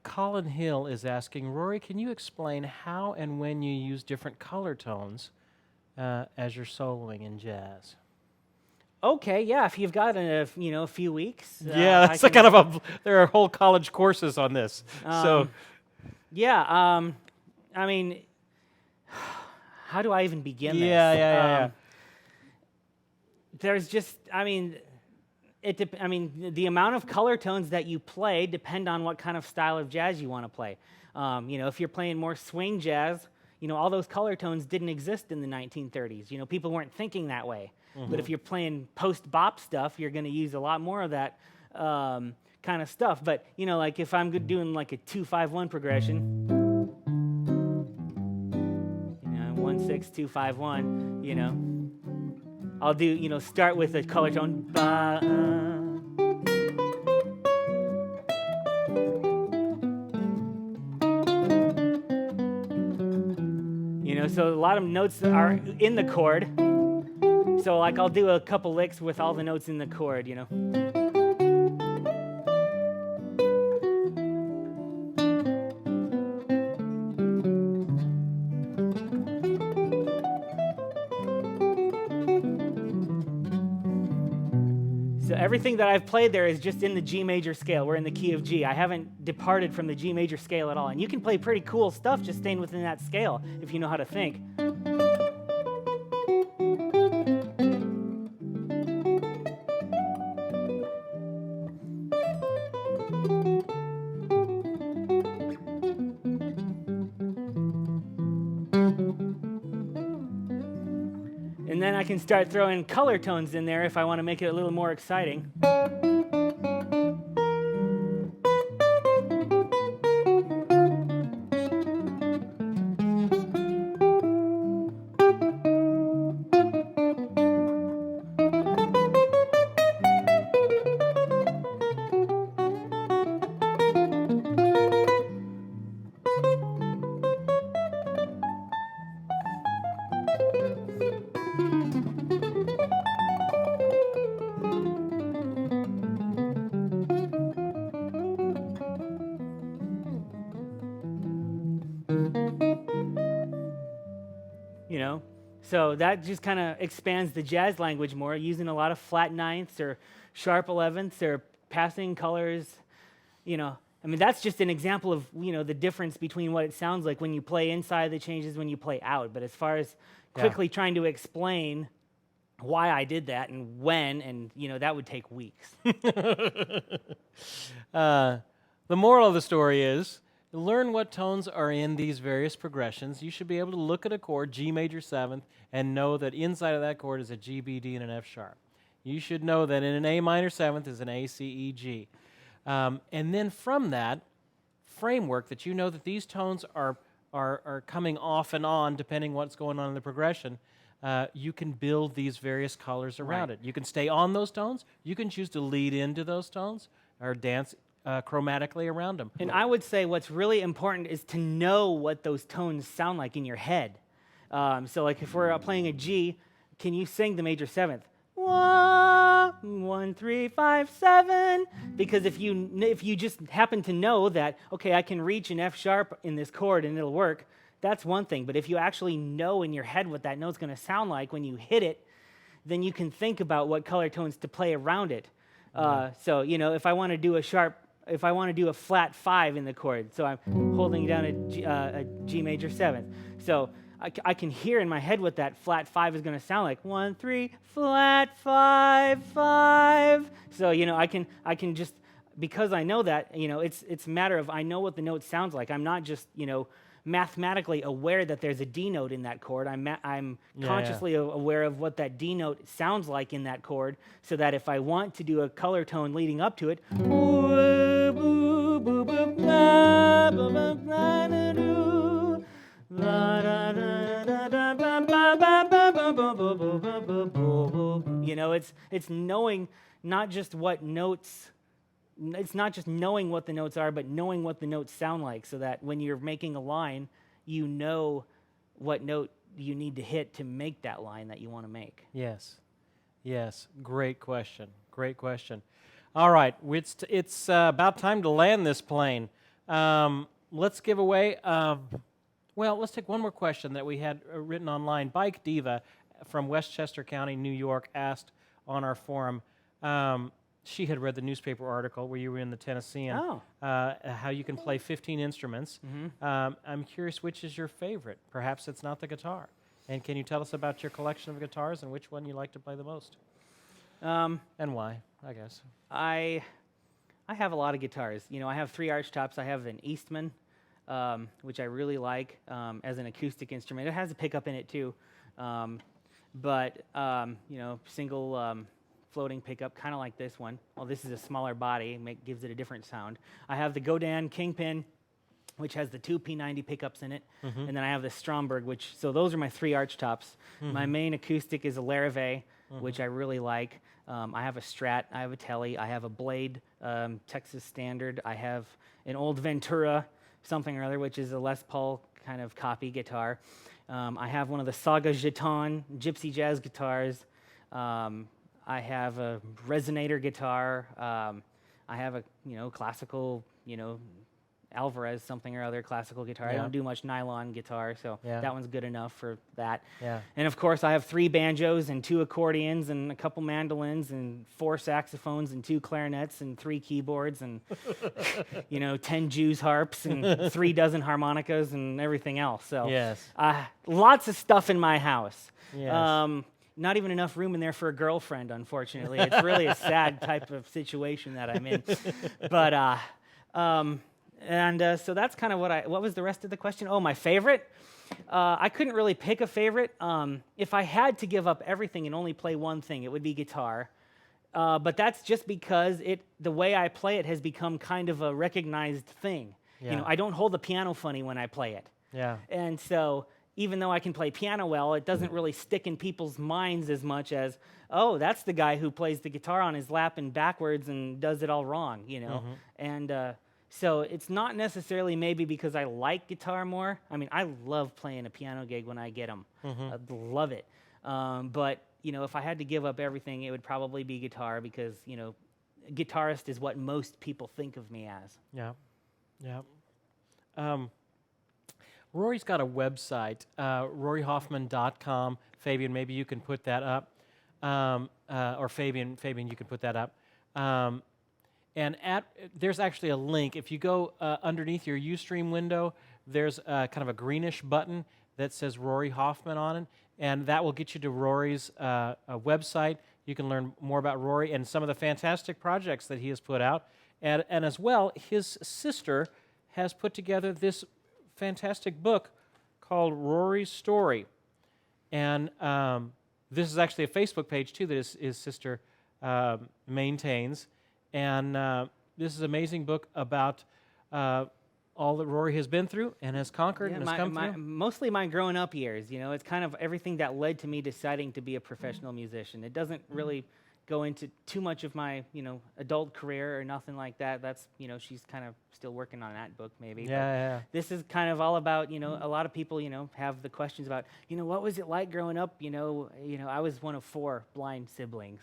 A: Colin Hill is asking, Rory, can you explain how and when you use different color tones as you're soloing in jazz?
B: Okay, yeah, if you've got a few weeks.
A: That's there are whole college courses on this. I
B: mean, how do I even begin this?
A: Yeah.
B: There's just, the amount of color tones that you play depend on what kind of style of jazz you want to play. If you're playing more swing jazz, all those color tones didn't exist in the 1930s. People weren't thinking that way. But if you're playing post-bop stuff, you're going to use a lot more of that kind of stuff. But, like if I'm doing like a 2-5-1 progression, 1-6-2-5-1, I'll do, start with a color tone. So a lot of notes are in the chord. So like I'll do a couple licks with all the notes in the chord, everything that I've played there is just in the G major scale. We're in the key of G. I haven't departed from the G major scale at all. And you can play pretty cool stuff just staying within that scale if you know how to think. And then I can start throwing color tones in there if I want to make it a little more exciting. You know, so that just kind of expands the jazz language more, using a lot of flat ninths or sharp 11ths or passing colors. You know, I mean, that's just an example of, you know, the difference between what it sounds like when you play inside the changes when you play out. But as far as quickly trying to explain why I did that and when, and, you know, that would take weeks.
A: The moral of the story is, learn what tones are in these various progressions. You should be able to look at a chord, G major 7th, and know that inside of that chord is a G, B, D, and an F sharp. You should know that in an A minor 7th is an A, C, E, G. And then from that framework that you know that these tones are coming off and on depending what's going on in the progression, you can build these various colors around it. You can stay on those tones. You can choose to lead into those tones or dance chromatically around them.
B: And I would say what's really important is to know what those tones sound like in your head. So like if we're playing a G, can you sing the major 7th? 1, 3, 5, 7. Because if you just happen to know that, okay, I can reach an F sharp in this chord and it'll work, that's one thing. But if you actually know in your head what that note's going to sound like when you hit it, then you can think about what color tones to play around it. So, you know, if I want to do a flat 5 in the chord, so I'm holding down a G major 7th. So I can hear in my head what that flat 5 is going to sound like. 1, 3, flat 5, 5. So, you know, I can just, because I know that, you know, it's a matter of I know what the note sounds like. I'm not just, you know, mathematically aware that there's a D note in that chord. I'm consciously aware of what that D note sounds like in that chord, so that if I want to do a color tone leading up to it, you know, it's knowing not just what notes. It's not just knowing what the notes are, but knowing what the notes sound like, so that when you're making a line, you know what note you need to hit to make that line that you want to make.
A: Yes. Great question. All right, it's about time to land this plane. Let's give away. Let's take one more question that we had written online. Bike Diva from Westchester County, New York, asked on our forum. She had read the newspaper article where you were in the Tennessean, how you can play 15 instruments. Mm-hmm. I'm curious, which is your favorite? Perhaps it's not the guitar. And can you tell us about your collection of guitars and which one you like to play the most? And why, I guess.
B: I have a lot of guitars. You know, I have 3 archtops. I have an Eastman, which I really like as an acoustic instrument. It has a pickup in it too, but you know, single floating pickup, kind of like this one. Well, this is a smaller body, gives it a different sound. I have the Godin Kingpin, which has the 2 P90 pickups in it, and then I have the Stromberg, so those are my 3 archtops. My main acoustic is a Larrivee, which I really like. I have a Strat, I have a Tele, I have a Blade Texas Standard, I have an old Ventura something or other, which is a Les Paul kind of copy guitar. I have one of the Saga Giton gypsy jazz guitars. I have a resonator guitar. I have a classical Alvarez something or other classical guitar. I
A: Yeah.
B: don't do much nylon guitar, so
A: Yeah.
B: that one's good enough for that.
A: Yeah.
B: And of course, I have 3 banjos and 2 accordions and a couple mandolins and 4 saxophones and 2 clarinets and 3 keyboards and 10 Jews harps and 3 dozen harmonicas and everything else. So
A: Yes.
B: lots of stuff in my house.
A: Yes.
B: Not even enough room in there for a girlfriend, unfortunately. It's really a sad type of situation that I'm in. But so that's kind of what was the rest of the question? Oh, my favorite? I couldn't really pick a favorite. If I had to give up everything and only play one thing, it would be guitar. But that's just because the way I play it has become kind of a recognized thing.
A: Yeah.
B: I don't hold the piano funny when I play it.
A: Yeah.
B: And so even though I can play piano well, it doesn't really stick in people's minds as much as, oh, that's the guy who plays the guitar on his lap and backwards and does it all wrong, And so it's not necessarily maybe because I like guitar more. I mean, I love playing a piano gig when I get them. I love it. But, if I had to give up everything, it would probably be guitar because, guitarist is what most people think of me as.
A: Yeah. Yeah. Rory's got a website, roryhoffman.com. Fabian, maybe you can put that up. Or Fabian, you can put that up. And there's actually a link. If you go underneath your Ustream window, there's kind of a greenish button that says Rory Hoffman on it, and that will get you to Rory's website. You can learn more about Rory and some of the fantastic projects that he has put out. And as well, his sister has put together this fantastic book called Rory's Story. And this is actually a Facebook page, too, that his sister maintains. And this is an amazing book about all that Rory has been through and has conquered and has come through.
B: Mostly my growing up years. It's kind of everything that led to me deciding to be a professional musician. It doesn't really go into too much of my, adult career or nothing like that. That's, she's kind of still working on that book maybe.
A: Yeah.
B: This is kind of all about, a lot of people, have the questions about, what was it like growing up? I was one of 4 blind siblings.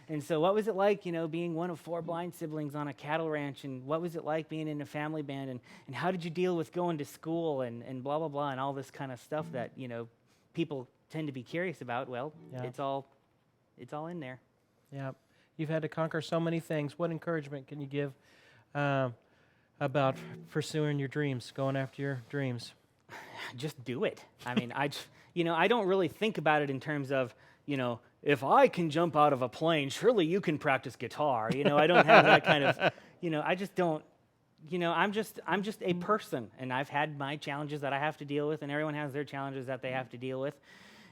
B: And so what was it like, being one of 4 blind siblings on a cattle ranch? And what was it like being in a family band? And how did you deal with going to school and blah, blah, blah, and all this kind of stuff that, people tend to be curious about? Well, it's all in there.
A: Yeah. You've had to conquer so many things. What encouragement can you give about pursuing your dreams, going after your dreams?
B: Just do it. I mean, I don't really think about it in terms of, if I can jump out of a plane, surely you can practice guitar. I don't have that kind of, I just don't, I'm just a person, and I've had my challenges that I have to deal with, and everyone has their challenges that they have to deal with.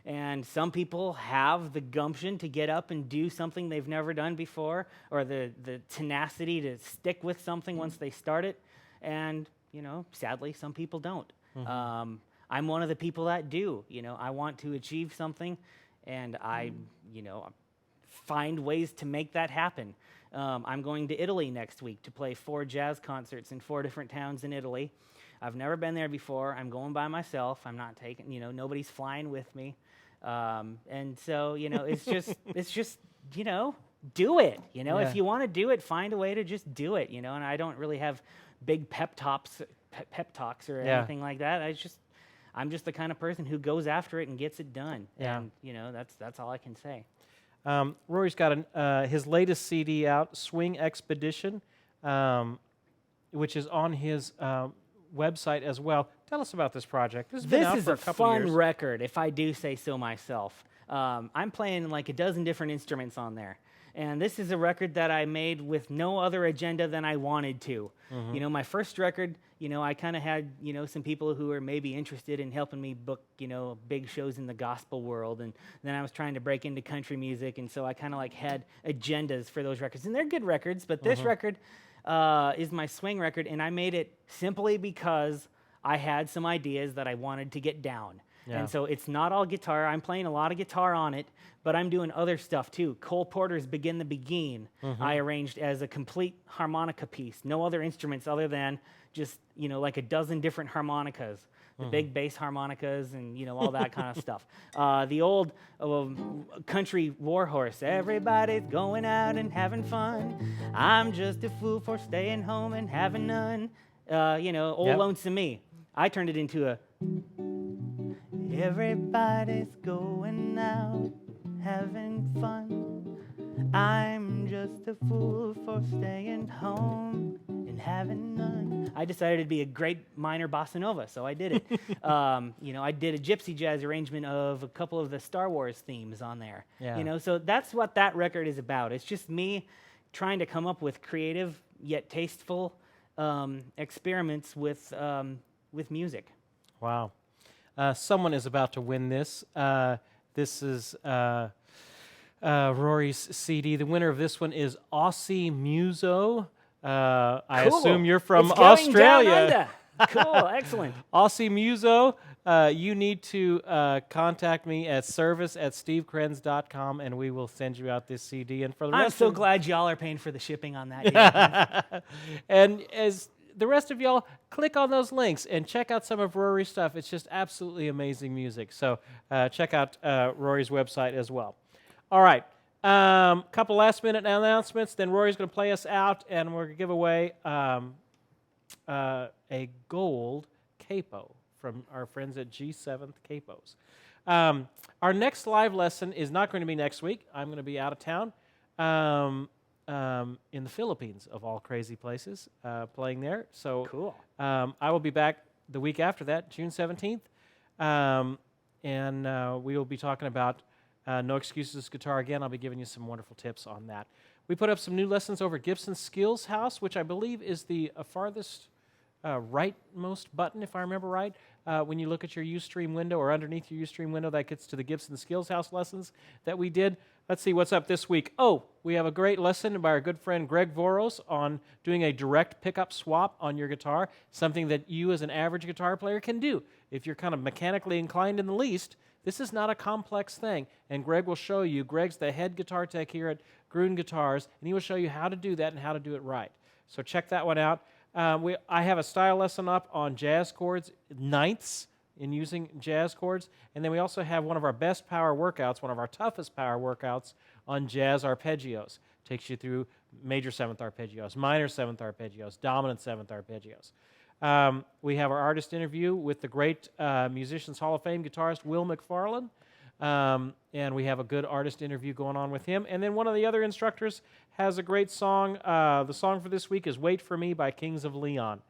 B: And some people have the gumption to get up and do something they've never done before, or the tenacity to stick with something once they start it. And, sadly, some people don't. I'm one of the people that do. I want to achieve something, and I find ways to make that happen. I'm going to Italy next week to play 4 jazz concerts in 4 different towns in Italy. I've never been there before. I'm going by myself. I'm not taking, nobody's flying with me. And so, it's just, do it. If you want to do it, find a way to just do it, and I don't really have big pep talks or anything like that. I'm just the kind of person who goes after it and gets it done.
A: Yeah.
B: And, that's all I can say.
A: Rory's got his latest CD out, Swing Expedition, which is on his website as well. Tell us about this project. This has been out for a couple years.
B: This is a fun record, if I do say so myself. I'm playing like a dozen different instruments on there. And this is a record that I made with no other agenda than I wanted to. My first record, I kind of had, some people who were maybe interested in helping me book, big shows in the gospel world. And then I was trying to break into country music. And so I kind of like had agendas for those records. And they're good records, but this record is my swing record. And I made it simply because I had some ideas that I wanted to get down. Yeah. And so it's not all guitar. I'm playing a lot of guitar on it, but I'm doing other stuff too. Cole Porter's Begin the Begin, I arranged as a complete harmonica piece. No other instruments other than just, like a dozen different harmonicas. The big bass harmonicas and, all that kind of stuff. The old country warhorse, everybody's going out and having fun. I'm just a fool for staying home and having none. Old
A: Yep.
B: Lonesome Me. I turned it into a everybody's going out, having fun. I'm just a fool for staying home and having none. I decided it'd be a great minor bossa nova, so I did it. I did a gypsy jazz arrangement of a couple of the Star Wars themes on there.
A: Yeah.
B: So that's what that record is about. It's just me trying to come up with creative yet tasteful experiments with music.
A: Wow. Someone is about to win this. This is Rory's CD. The winner of this one is Aussie Muso. I
B: Cool.
A: assume you're from
B: It's going
A: Australia.
B: down under. Cool, excellent.
A: Aussie Muso, you need to contact me at service@stevekrenz.com, and we will send you out this CD. And for the
B: I'm
A: rest
B: so
A: of
B: glad y'all are paying for the shipping on that. Yeah.
A: and as the rest of y'all, click on those links and check out some of Rory's stuff. It's just absolutely amazing music. So check out Rory's website as well. All right. Couple last-minute announcements. Then Rory's going to play us out, and we're going to give away a gold capo from our friends at G7th Capos. Our next live lesson is not going to be next week. I'm going to be out of town in the Philippines, of all crazy places, playing there. So
B: Cool.
A: I will be back the week after that, June 17th, and we will be talking about No Excuses Guitar again. I'll be giving you some wonderful tips on that. We put up some new lessons over at Gibson Skills House, which I believe is the farthest rightmost button, if I remember right. When you look at your Ustream window or underneath your Ustream window, that gets to the Gibson Skills House lessons that we did. Let's see what's up this week. Oh, we have a great lesson by our good friend Greg Voros on doing a direct pickup swap on your guitar, something that you as an average guitar player can do. If you're kind of mechanically inclined in the least, this is not a complex thing, and Greg will show you. Greg's the head guitar tech here at Gruhn Guitars, and he will show you how to do that and how to do it right. So check that one out. I have a style lesson up on jazz chords, ninths in using jazz chords, and then we also have one of our best power workouts, one of our toughest power workouts on jazz arpeggios. Takes you through major seventh arpeggios, minor seventh arpeggios, dominant seventh arpeggios. We have our artist interview with the great Musicians Hall of Fame guitarist Will McFarlane, and we have a good artist interview going on with him. And then one of the other instructors has a great song. The song for this week is Wait For Me by Kings of Leon.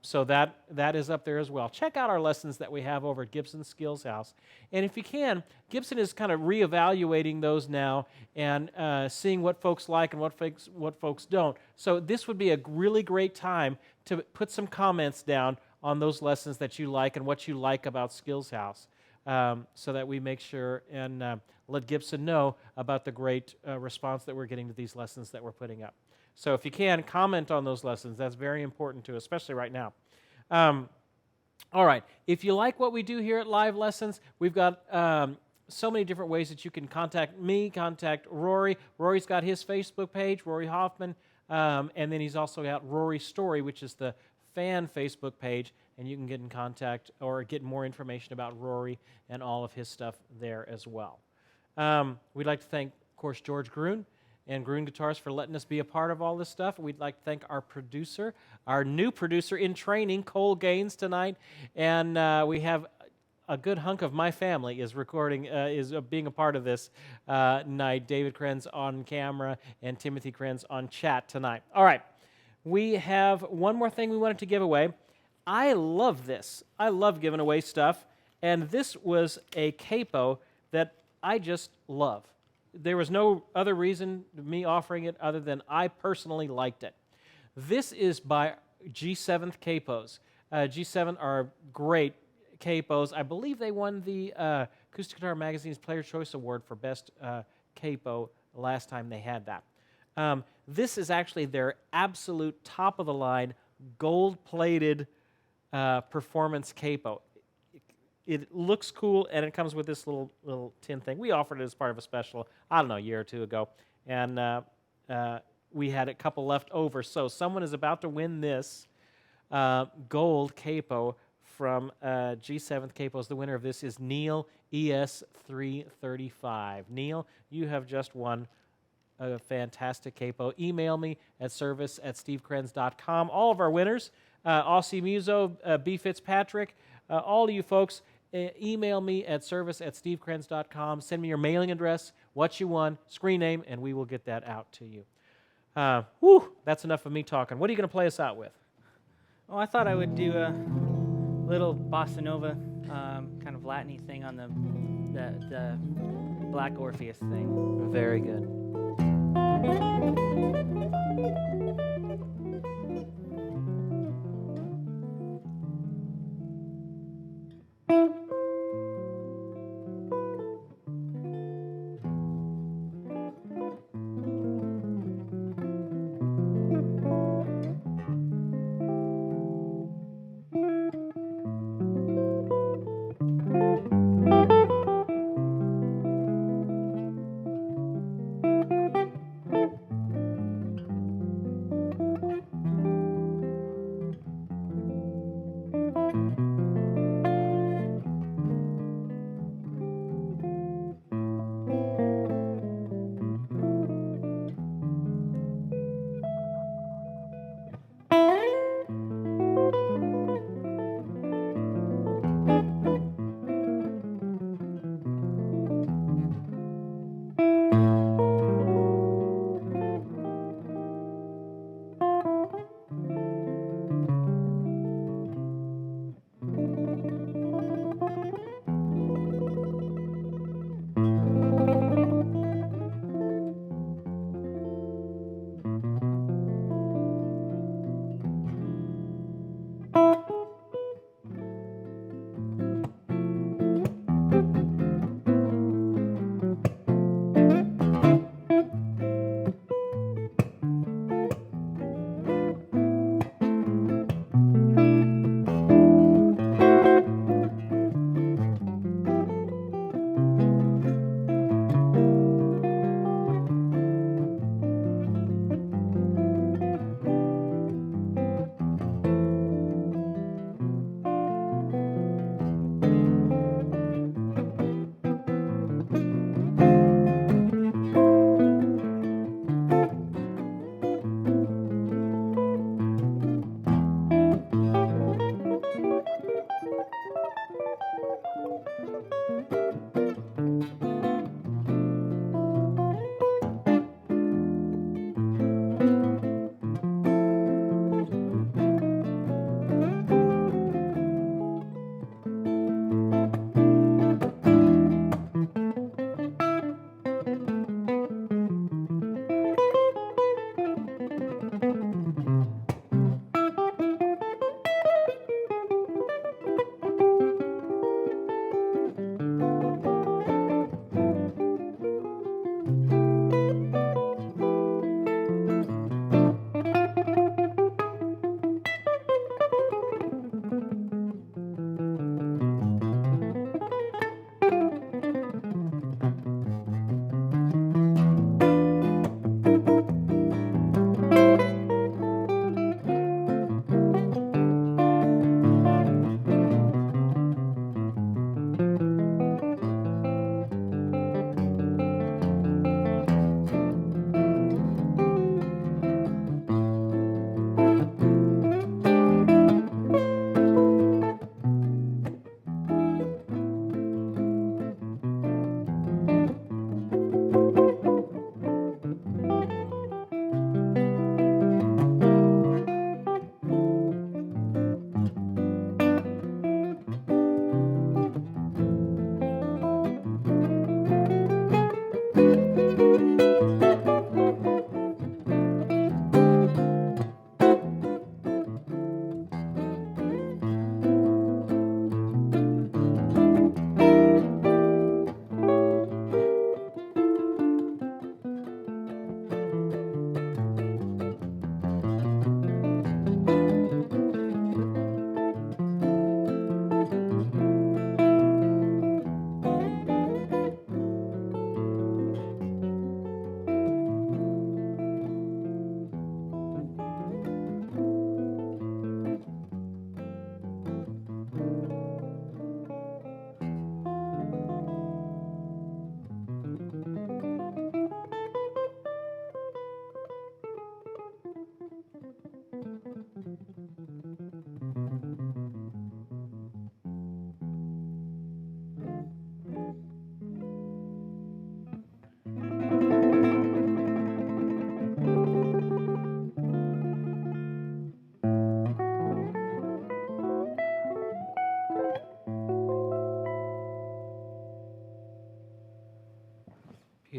A: So that is up there as well. Check out our lessons that we have over at Gibson Skills House. And if you can, Gibson is kind of reevaluating those now and seeing what folks like and what folks don't. So this would be a really great time to put some comments down on those lessons that you like and what you like about Skills House, so that we make sure and let Gibson know about the great response that we're getting to these lessons that we're putting up. So if you can, comment on those lessons. That's very important too, especially right now. All right. If you like what we do here at Live Lessons, we've got so many different ways that you can contact me, contact Rory. Rory's got his Facebook page, Rory Hoffman, and then he's also got Rory Story, which is the fan Facebook page, and you can get in contact or get more information about Rory and all of his stuff there as well. We'd like to thank, of course, George Gruhn and Gruhn Guitars for letting us be a part of all this stuff. We'd like to thank our producer, our new producer in training, Cole Gaines, tonight. And we have a good hunk of my family is recording, is being a part of this night. David Krenz on camera and Timothy Krenz on chat tonight. All right, we have one more thing we wanted to give away. I love this. I love giving away stuff. And this was a capo that I just love. There was no other reason to me offering it other than I personally liked it. This is by G7th Capos. G7 are great capos. I believe they won the Acoustic Guitar Magazine's Player's Choice Award for Best Capo last time they had that. This is actually their absolute top-of-the-line, gold-plated performance capo. It looks cool, and it comes with this little tin thing. We offered it as part of a special, I don't know, a year or two ago, and we had a couple left over. So someone is about to win this gold capo from G7th Capos. The winner of this is Neil ES335. Neil, you have just won a fantastic capo. Email me at service@stevekrenz.com. All of our winners Aussie Muso, B. Fitzpatrick, all of you folks, email me at service@stevekrenz.com. Send me your mailing address, what you won, screen name, and we will get that out to you. That's enough of me talking. What are you going to play us out with?
B: Oh, I thought I would do a little bossa nova kind of Latin-y thing on the Black Orpheus thing.
A: Very good.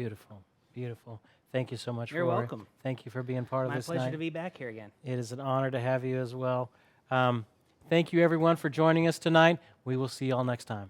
A: Beautiful, beautiful. Thank you so much,
B: You're
A: Rory.
B: welcome.
A: Thank you for being part of
B: My
A: this
B: pleasure
A: night.
B: to be back here again.
A: It is an honor to have you as well. Thank you, everyone, for joining us tonight. We will see you all next time.